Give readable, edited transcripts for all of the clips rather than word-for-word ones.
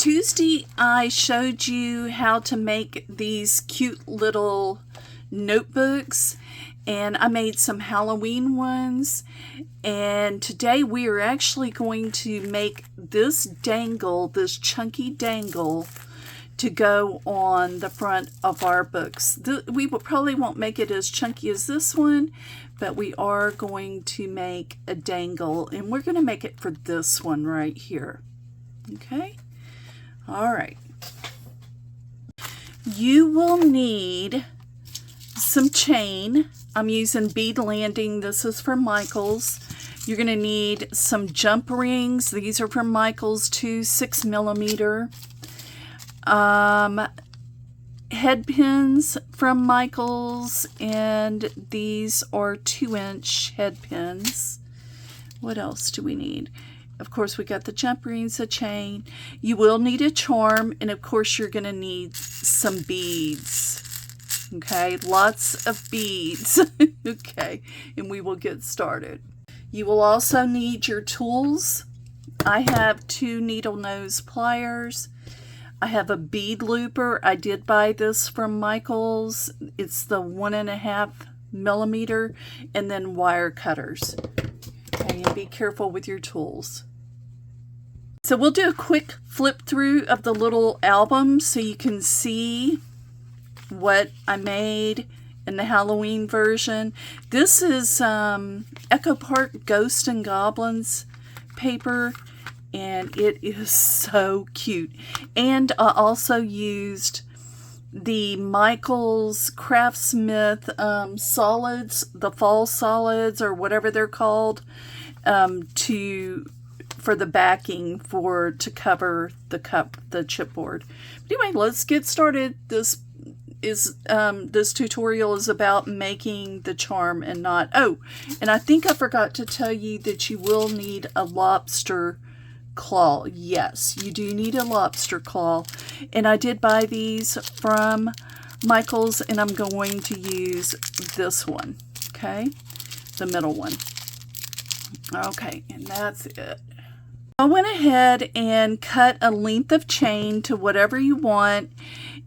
Tuesday, I showed you how to make these cute little notebooks, and I made some Halloween ones. And today we are actually going to make this dangle, this chunky dangle, to go on the front of our books. We probably won't make it as chunky as this one, but we are going to make a dangle, and we're going to make it for this one right here. Okay? All right. You will need some chain. I'm using Bead Landing. This is from Michaels. You're going to need some jump rings. These are from Michaels, 6mm. Head pins from Michaels, and these are 2-inch head pins. What else do we need? Of course, we got the jump rings, a chain. You will need a charm, and of course, you're going to need some beads. Okay, lots of beads. Okay, and we will get started. You will also need your tools. I have 2 needle nose pliers. I have a bead looper. I did buy this from Michaels. It's the 1.5mm, and then wire cutters. Okay, and be careful with your tools. So we'll do a quick flip through of the little album so you can see what I made in the Halloween version. This is Echo Park Ghosts and Goblins paper, and it is so cute. And I also used the Michaels Craftsmith solids, the fall solids or whatever they're called, for the backing to cover the chipboard. But anyway, let's get started. This tutorial is about making the charm and not. Oh, and I think I forgot to tell you that you will need a lobster claw. Yes, you do need a lobster claw, and I did buy these from Michaels, and I'm going to use this one. Okay, the middle one. Okay, and that's it. I went ahead and cut a length of chain to whatever you want,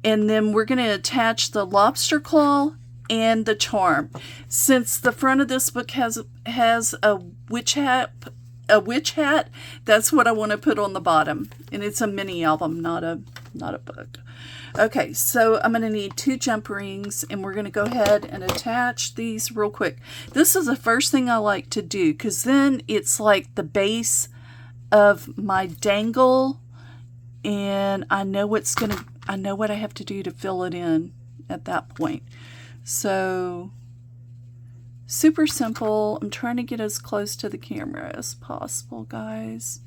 and then we're going to attach the lobster claw and the charm. Since the front of this book has a witch hat, that's what I want to put on the bottom. And it's a mini album, not a book. Okay, so I'm going to need 2 jump rings, and we're going to go ahead and attach these real quick. This is the first thing I like to do, because then it's like the base of my dangle, and I know what I have to do to fill it in at that point. So super simple. I'm trying to get as close to the camera as possible, guys,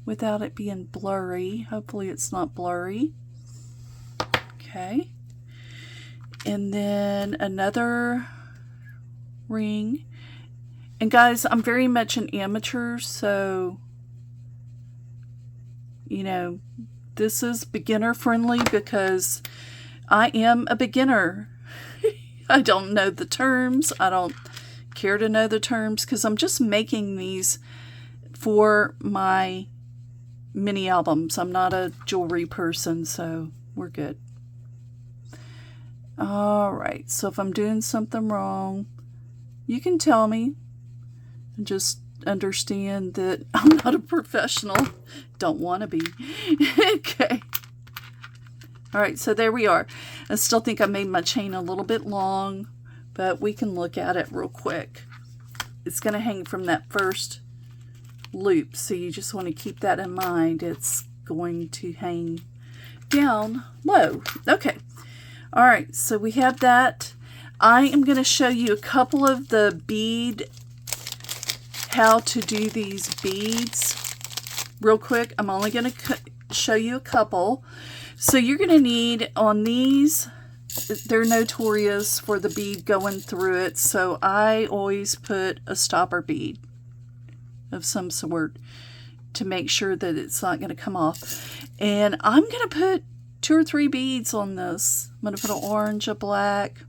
without it being blurry. Hopefully it's not blurry. Okay, and then another ring. And guys, I'm very much an amateur, so you know, this is beginner friendly because I am a beginner. I don't know the terms. I don't care to know the terms because I'm just making these for my mini albums. I'm not a jewelry person, so we're good. All right, so if I'm doing something wrong, you can tell me. And just understand that I'm not a professional. Don't want to be. Okay. All right, so there we are. I still think I made my chain a little bit long, but we can look at it real quick. It's going to hang from that first loop, so you just want to keep that in mind. It's going to hang down low. Okay. All right, so we have that. I am going to show you a couple of the how to do these beads real quick. I'm only going to show you a couple. So you're going to need on these, they're notorious for the bead going through it, so I always put a stopper bead of some sort to make sure that it's not going to come off. And I'm going to put 2 or 3 beads on this. I'm going to put an orange, a black.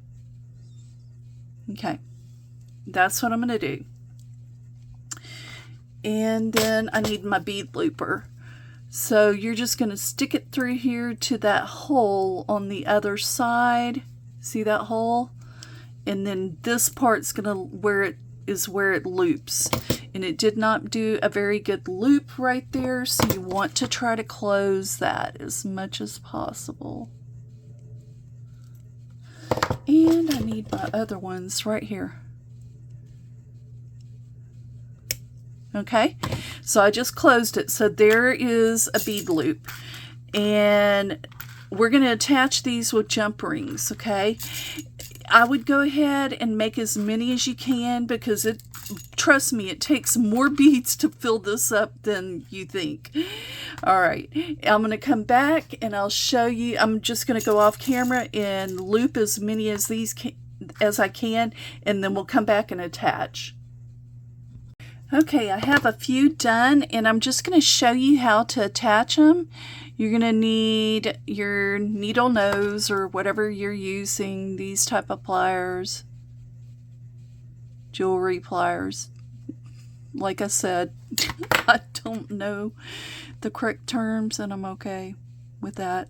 Okay, that's what I'm going to do. And then I need my bead looper. So you're just going to stick it through here to that hole on the other side. See that hole? And then this part's going to where it loops. And it did not do a very good loop right there, so you want to try to close that as much as possible. And I need my other ones right here. Okay, so I just closed it. So there is a bead loop. And we're going to attach these with jump rings, okay? I would go ahead and make as many as you can, because trust me, it takes more beads to fill this up than you think. All right, I'm going to come back and I'll show you. I'm just going to go off camera and loop as many as these as I can, and then we'll come back and attach. Okay, I have a few done, and I'm just going to show you how to attach them. You're going to need your needle nose or whatever you're using, these type of pliers, jewelry pliers. Like I said, I don't know the correct terms, and I'm okay with that.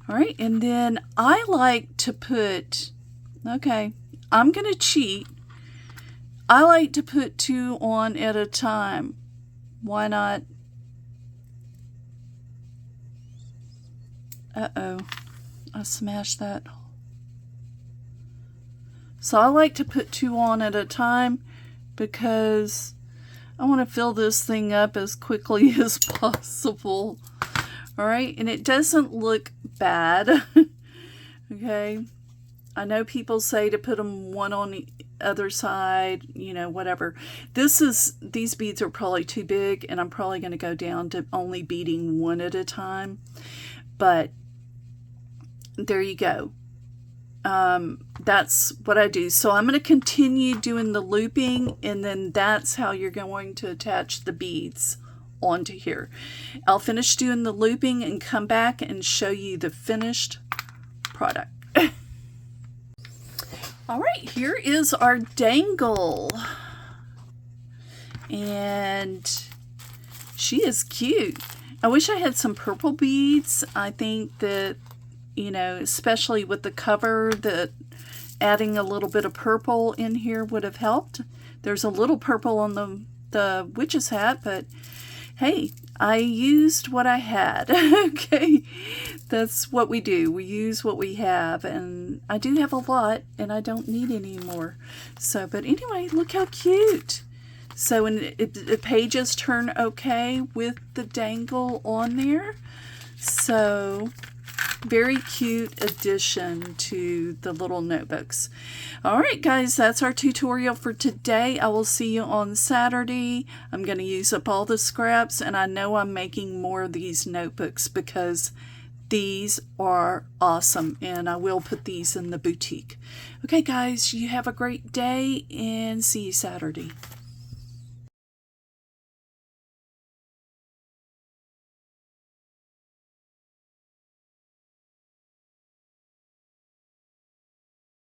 All right, and then I like to put, okay, I'm going to cheat. I like to put 2 on at a time. Why not? Uh-oh, I smashed that. So I like to put 2 on at a time because I want to fill this thing up as quickly as possible. All right, and it doesn't look bad. Okay, I know people say to put them 1 on the other side, you know, whatever. These beads are probably too big, and I'm probably going to go down to only beading 1 at a time. But there you go. That's what I do. So I'm going to continue doing the looping, and then that's how you're going to attach the beads onto here. I'll finish doing the looping and come back and show you the finished product. All right, here is our dangle. And she is cute. I wish I had some purple beads. I think that, you know, especially with the cover, that adding a little bit of purple in here would have helped. There's a little purple on the witch's hat, but hey, I used what I had. Okay, that's what we do. We use what we have, and I do have a lot, and I don't need any more. So, but anyway, look how cute. So when the pages turn okay with the dangle on there. So very cute addition to the little notebooks. All right, guys, that's our tutorial for today. I will see you on Saturday. I'm going to use up all the scraps, and I know I'm making more of these notebooks because these are awesome, and I will put these in the boutique. Okay, guys, you have a great day, and see you Saturday.